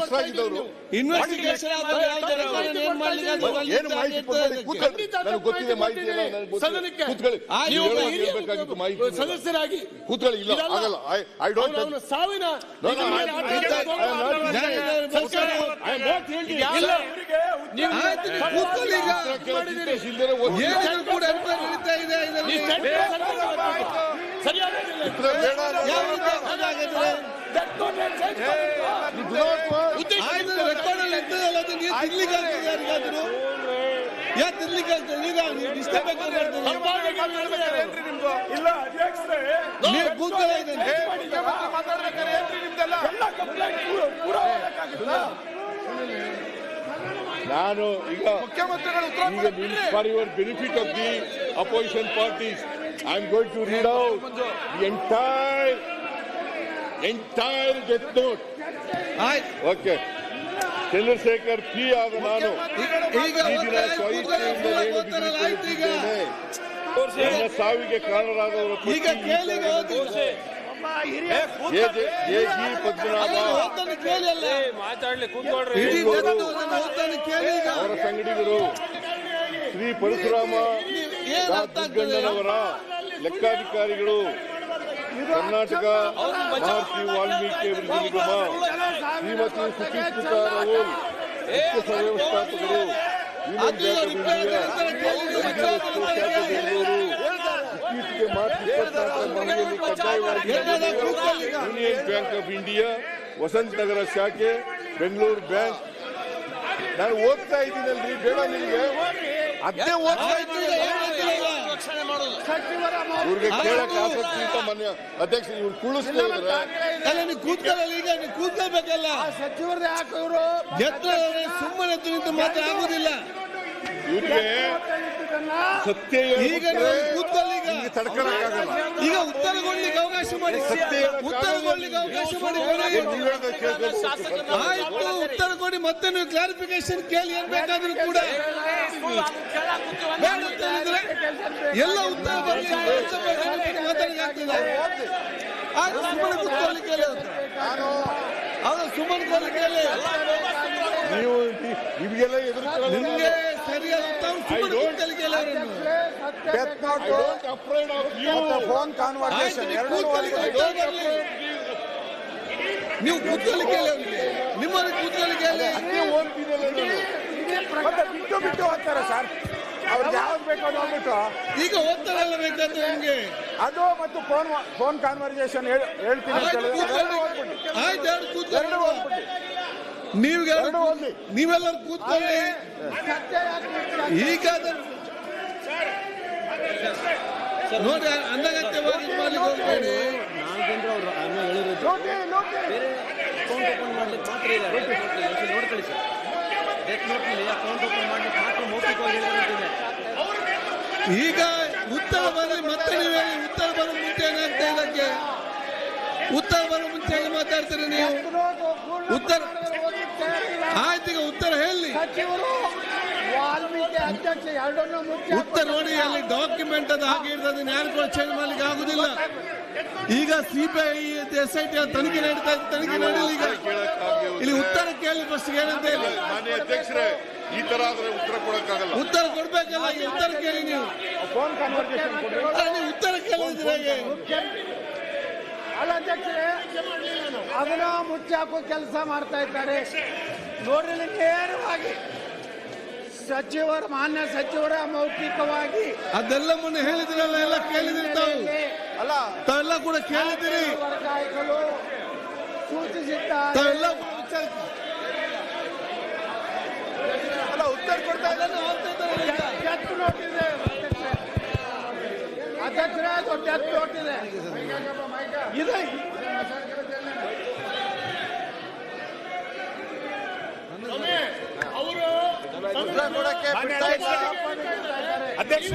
Minister ಆಗಿದ್ದವರು ಏನು ಮಾಹಿತಿ ನನಗೆ ಗೊತ್ತಿದೆ, ಮಾಹಿತಿ ಇಲ್ಲ, ಬೇಕಾಗಿತ್ತು ಮಾಹಿತಿ. ಸದಸ್ಯರಾಗಿ ಕೂತ್ಕೊಳ್ಳಿ. ಇಲ್ಲ ಆಗಲ್ಲ. ಐ ಡೋಂಟ್ ಸಾವಿನ ನಾನು ಈಗ for your benefit of the opposition parties I am going to read out the entire death note. Okay. Chandrashekar P ಆದ ನಾನು ನನ್ನ ಸಾವಿಗೆ ಕಾರಣರಾದವರ ಪದ್ಮನಾಭ ಅವರ ಸಂಗಡಿಗರು ಶ್ರೀ ಪರಶುರಾಮ ದುರ್ಗಣ್ಣನವರ ಲೆಕ್ಕಾಧಿಕಾರಿಗಳು, ಕರ್ನಾಟಕ ಮಹರ್ಷಿ ವಾಲ್ಮೀಕಿ ಅಭಿವೃದ್ಧಿ ನಿಗಮ, ಶ್ರೀಮತಿ ಸುಚಿಸ್ಮಿತಾ ರವೋಲ್ ಮುಖ್ಯ ಸಂವ್ಯವಸ್ಥಾಪಕರು, Union Bank of India, Bengaluru, ಇತ್ತೀಚೆಗೆ ಮಾರ್ಚ್ 24 ಮನೆಯಲ್ಲಿ ಕಡ್ಡಾಯವಾಗಿ Union Bank of India Vasanth Nagar ಶಾಖೆ ಬೆಂಗಳೂರು ಬ್ಯಾಂಕ್. ನಾನು ಓದ್ತಾ ಇದ್ದೀನಲ್ರಿ, ಬೇಡ ನಿಮಗೆ ಅದೇ ಓದ್ತಾ ಇದ್ದೀನಿ. ಇವ್ರಿಗೆ ಕೇಳಕ್ ಆಸಕ್ತಿ ಅಂತ ಮನ್ಯ ಅಧ್ಯಕ್ಷ ಇವ್ರು ಕುಳಿಸ್ತಾ ಇದ್ದಾರೆ. ಕೂತ್ಕೊಳ್ಳಲ್ಲ, ಈಗ ನೀವು ಕೂತ್ಕೊಳ್ಬೇಕಲ್ಲ. ಸಚಿವರ ಯಾಕೆ ಇವರು ಸುಮ್ಮನೆ ನಿಂತು ಮಾತ್ರ ಆಗುದಿಲ್ಲ. ಇವ್ರಿಗೆ ಸತ್ಯ ಈಗ ಕೂತ್ಕೊಳ್ಳಿ, ಈಗ ತಡ್ಕೊಳಕ್ಕಾಗಲ್ಲ. ಈಗ ಉತ್ತರ ಕೊಡ್ಲಿಕ್ಕೆ ಅವಕಾಶ ಮಾಡಿ, ಉತ್ತರ ಕೊಡ್ಲಿಕ್ಕೆ ಅವಕಾಶ ಮಾಡಿ. ಆಯ್ತು, ಉತ್ತರ ಕೊಡಿ, ಮತ್ತೆ ನೀವು ಕ್ಲಾರಿಫಿಕೇಶನ್ ಕೇಳಿ ಏನ್ ಬೇಕಾದ್ರೂ ಕೂಡ. ಎಲ್ಲ ಉತ್ತರ ಸುಮ್ಮನೆ ಕೂತ್ಕೊಳ್ಳಿಕ್ಕೆ ಸುಮ್ಮನೆ ಕೇಳಿ. ನೀವು ನಿಮಗೆಲ್ಲ ಎದುರು ನಿಮ್ಗೆ ಸರಿಯಾದ ಫೋನ್ ಕಾನ್ವರ್ಸೇಷನ್ ನೀವು ಕೂತ್ಕೊಳ್ಳಿಕ್ಕೆ ನಿಮ್ಮಲ್ಲಿ ಕೂತ್ಕೊಳ್ಳಿಕ್ಕೆ ಬಿಟ್ಟು ಬಿಟ್ಟು ಹೋಗ್ತಾರೆ ಸರ್. ಅವ್ರಿಗೆ ಯಾವ್ದು ಬೇಕೋ ನೋಡ್ಬಿಟ್ಟು ಈಗ ಓದ್ತಾರಲ್ಲ ಬೇಕಾದ್ರೆ ನಿಮ್ಗೆ ಅದು ಮತ್ತು ಫೋನ್ ಕಾನ್ವರ್ಸೇಷನ್ ಹೇಳ್ತೀನಿ. ಆಯ್ತು, ನೀವೆಲ್ಲರೂ ಕೂತ್ಕೊಳ್ಳಿ. ಈಗ ನೋಡಿ, ಅನಗತ್ಯವಾಗಿ ಮಾಡ್ಲಿಕ್ಕೆ ಹೋಗ್ಬೇಡಿ. ಈಗ ಉತ್ತರ ಬರಲಿ, ಮತ್ತೆ ನೀವು ಹೇಳಿ. ಉತ್ತರ ಬರೋ ಮುಂಚೆ ಏನಾಗ್ತಾ ಇದಕ್ಕೆ? ಉತ್ತರ ಬರೋ ಮುಂಚೆ ಮಾತಾಡ್ತೀರಿ ನೀವು. ಉತ್ತರ ಆಯ್ತು, ಈಗ ಉತ್ತರ ಹೇಳಿ. ಉತ್ತರ ನೋಡಿ, ಅಲ್ಲಿ ಡಾಕ್ಯುಮೆಂಟ್ ಅದು ಹಾಗೆ ಇರ್ತದೆ, ಯಾರು ಕೂಡ ಚೇಂಜ್ ಮಾಡ್ಲಿಕ್ಕೆ ಆಗುದಿಲ್ಲ. ಈಗ ಸಿಬಿಐ SIT ತನಿಖೆ ನಡೀತಾ ಇದೆ, ತನಿಖೆ ನಡೀಲಿ. ಈಗ ಇಲ್ಲಿ ಉತ್ತರ ಕೇಳಿ ಫಸ್ಟ್ ಏನಂತ ಹೇಳಿ. ಅಧ್ಯಕ್ಷರೇ, ಈ ತರ ಆದ್ರೆ ಉತ್ತರ ಕೊಡಕ್ಕಾಗಲ್ಲ. ಉತ್ತರ ಕೊಡ್ಬೇಕಲ್ಲ, ಉತ್ತರ ಕೇಳಿ ನೀವು. ನೀವು ಉತ್ತರ ಕೇಳಿದ್ರೆ ಅಲ್ಲ ಅಧ್ಯಕ್ಷರೇ, ಅದನ್ನ ಮುಚ್ಚಿ ಹಾಕೋ ಕೆಲಸ ಮಾಡ್ತಾ ಇದ್ದಾರೆ ನೋಡ್ರಿ. ನೇರವಾಗಿ ಮಾನ್ಯ ಸಚಿವರ ಮೌಖಿಕವಾಗಿ ಅದೆಲ್ಲ ಮೊನ್ನೆ ಹೇಳಿದ್ರಲ್ಲ, ಎಲ್ಲ ಕೇಳಿದ್ರಿ ತಾವು. ಅಲ್ಲ, ತಾವೆಲ್ಲ ಕೂಡ ಕೇಳಿದಿರಿ, ವರ್ಗಾಯಿಸಲು ಸೂಚಿಸಿದ್ದಾರೆ. ತಾವೆಲ್ಲ ಉತ್ತರ ಕೊಡ್ತಾ ಇದ್ದಾರೆ. ಡೆತ್ ನೋಟ್ ಇದೆ ಅಧ್ಯಕ್ಷರೇ, ಡೆತ್ ನೋಟ್ ಇದೆ. ಅವರು ಅಧ್ಯಕ್ಷ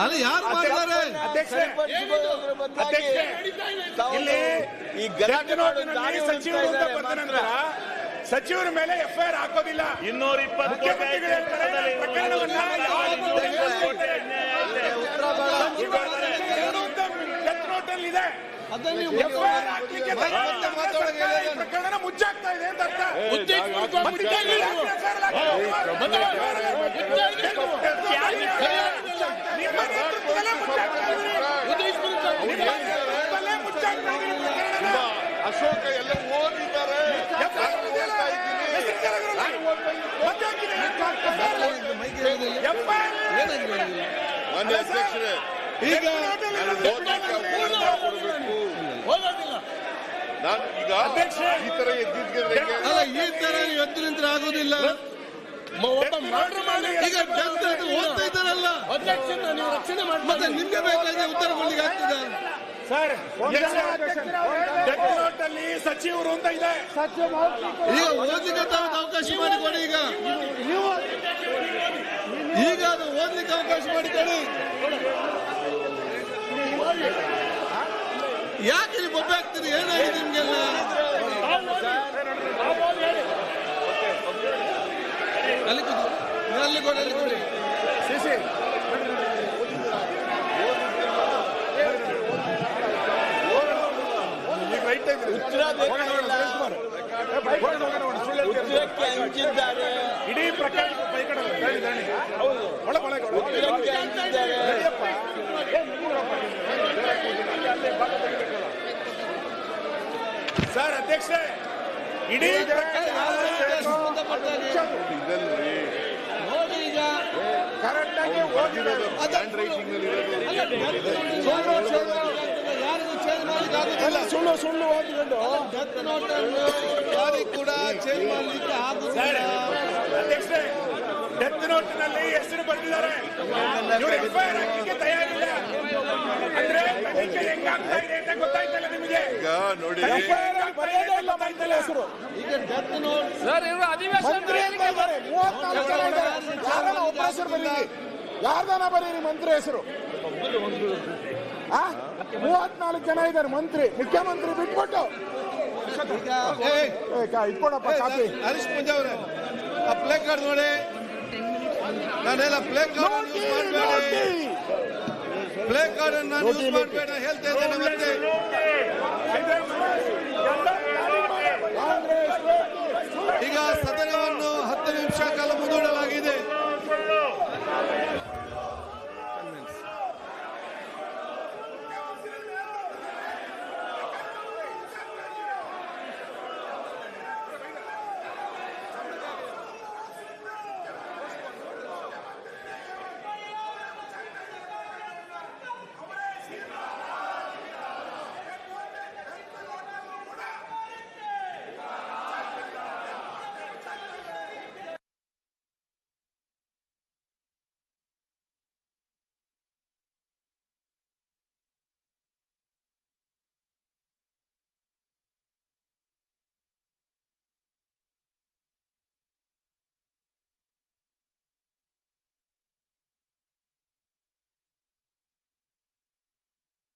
ಅಲ್ಲಿ ಯಾರು ಮಾಡ್ತಾರೆ? ಇಲ್ಲಿ ಈ ಸಚಿವರು ಅಂತ ಬಂದ ನಂತರ ಸಚಿವರ ಮೇಲೆ FIR ಹಾಕೋದಿಲ್ಲ. 220 ಪ್ರಕರಣ ಅದನ್ನ ನೀವು FIR ಹಾಕ್ಲಿಕ್ಕೆ ಮತ್ತೆ ಮಾತಾಡೋಕೆ ಸರ್ಕಾರ ಈ ಹೇಳಿಲ್ಲ. ಪ್ರಕರಣ ಮುಚ್ಚಾಕ್ತಾ ಇದೆ ಅಂತ ಅರ್ಥ. ನಿಮ್ಮ ನೇತೃತ್ವದಲ್ಲೇ ಮುಚ್ಚಾಕ್ತಾ ಇದ್ದೀರಿ. ಅಶೋಕ ಎಲ್ಲ ಓದಿದ್ದಾರೆ. ಮಾನ್ಯ ಅಧ್ಯಕ್ಷರೇ, ಈಗ ನಾನು ಈಗ ಈ ತರ ಎದ್ದಿದ್ದರೆ ಅಲ್ಲ, ಈ ತರ ನೀವು ಎದ್ದು ನಿಂತ್ರೆ ಆಗೋದಿಲ್ಲ. ಈಗ ಜನತೆ ಓದ್ತಾ ಇದ್ದಾರಲ್ಲ, ಮತ್ತೆ ನಿಮ್ಗೆ ಬೇಕಾದ್ರೆ ಉತ್ತರ ಕೊಡ್ಲಿಕ್ಕೆ ಆಗ್ತದ? ಸರ್, ಡೆತ್ ಸಚಿವರು ಅಂತ ಇದೆ. ಈಗ ಓದ್ಲಿಕ್ಕೆ ತಾವು ಅವಕಾಶ ಮಾಡಿಕೊಡಿ. ಈಗ ಅದು ಓದ್ಲಿಕ್ಕೆ ಅವಕಾಶ ಮಾಡಿಕೊಡಿ. ಯಾಕೆ ನೀವು ಬೊಬ್ಬೆ ಆಗ್ತೀರಿ? ಏನಾಗಿದೆ ನಿಮ್ಗೆಲ್ಲ? ಅಲ್ಲಿ ಕೂತು, ಅಲ್ಲಿ ಕೊಡಿ, ಅಲ್ಲಿ ಕೊಡಿ. ಇಡೀ ಪ್ರಕರಣ ಸರ್ ಅಧ್ಯಕ್ಷರೇ, ಇಡೀ ನೋಡಿ, ಈಗ ಕರೆಕ್ಟ್ ಆಗಿ ಓದಿರೋದು ಹ್ಯಾಂಡ್ ರೈಟಿಂಗ್ ನಲ್ಲಿ ಇರೋದು. ಯಾರಿಗೂ ಚೇಂಜ್ ಮಾಡ್ಲಿಕ್ಕೆ ಆಗುದಿಲ್ಲ. ಸುಳ್ಳು ಓದಿಕೊಂಡು ಡೆತ್ ನೋಟ್ ಅನ್ನು ಯಾರಿಗೂ ಕೂಡ ಚೇಂಜ್ ಮಾಡ್ಲಿಕ್ಕೆ ಆಗುದಿಲ್ಲ. ಅಧ್ಯಕ್ಷರೇ, ಡೆತ್ ನೋಟ್ ನಲ್ಲಿ ಹೆಸರು ಬರೆದಿದ್ದಾರೆ. ಇವರು FIR ಹಾಕಲಿಕ್ಕೆ ತಯಾರಿಲ್ಲ. ಅಂದ್ರೆ ತನಿಖೆ ಹೆಂಗಾಗ್ತಾ ಇದೆ ಅಂತ ಗೊತ್ತಾಯ್ತಲ್ಲ ನಿಮಗೆ? ಈಗ ನೋಡಿ, ಹೆಸರು ಈಗ ಡೆತ್ ನೋಟ್ ಯಾರ್ದಾನ ಬರೀರಿ ಮಂತ್ರಿ ಹೆಸರು. 34 ಜನ ಇದ್ದಾರೆ ಮಂತ್ರಿ, ಮುಖ್ಯಮಂತ್ರಿ ಬಿಟ್ಬಿಟ್ಟು ಇಟ್ಕೊಡಪ್ಪ ಕಾಪಿ. ಹರೀಶ್ ಪೂಜಾ ಅವರೇ, ಆ ಪ್ಲೇ ಕಾರ್ಡ್ ನೋಡಿ. ನಾನೆಲ್ಲ ಪ್ಲೇ ಕಾರ್ಡ್ ಯೂಸ್ ಮಾಡಬೇಡಿ, ಪ್ಲೇ ಕಾರ್ಡ್ ಅನ್ನು ನಾನು ಯೂಸ್ ಮಾಡಬೇಡ ಹೇಳ್ತಾ ಇದ್ದೇನೆ. ಮತ್ತೆ ಈಗ ಸದನವನ್ನು 10 ನಿಮಿಷ ಕಾಲ ಮುಂದೂಡಲಾಗಿದೆ.